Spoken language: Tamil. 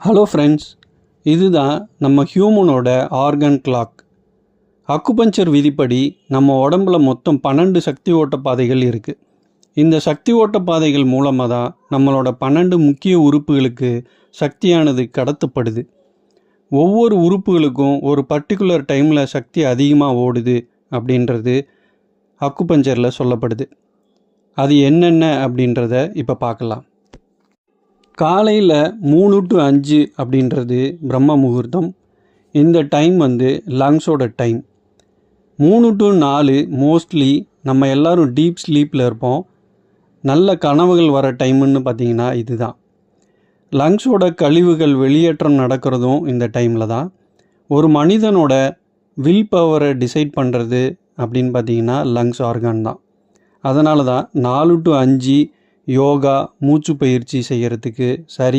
ஹலோ ஃப்ரெண்ட்ஸ், இதுதான் நம்ம ஹியூமனோட ஆர்கன் கிளாக். அக்குபஞ்சர் விதிப்படி நம்ம உடம்புல மொத்தம் 12 சக்தி ஓட்ட பாதைகள் இருக்குது. இந்த சக்தி ஓட்ட பாதைகள் மூலமாக தான் நம்மளோட 12 முக்கிய உறுப்புகளுக்கு சக்தியானது கடத்தப்படுது. ஒவ்வொரு உறுப்புகளுக்கும் ஒரு பர்டிகுலர் டைமில் சக்தி அதிகமாக ஓடுது அப்படின்றது அக்குபஞ்சரில் சொல்லப்படுது. அது என்னென்ன அப்படின்றத இப்போ பார்க்கலாம். காலையில் 3 to 5 அப்படின்றது பிரம்ம முகூர்த்தம். இந்த டைம் லங்ஸோட டைம். 3 to 4 மோஸ்ட்லி நம்ம எல்லோரும் டீப் ஸ்லீப்பில் இருப்போம். நல்ல கனவுகள் வர டைமுன்னு பார்த்திங்கன்னா இதுதான். லங்ஸோட கழிவுகள் வெளியேற்றம் நடக்கிறதும் இந்த டைமில் தான். ஒரு மனிதனோட வில் பவரை டிசைட் பண்ணுறது அப்படின்னு பார்த்திங்கன்னா லங்ஸ் ஆர்கான் தான். அதனால தான் 4 to 5 யோகா, மூச்சு பயிற்சி செய்கிறதுக்கு சரியாக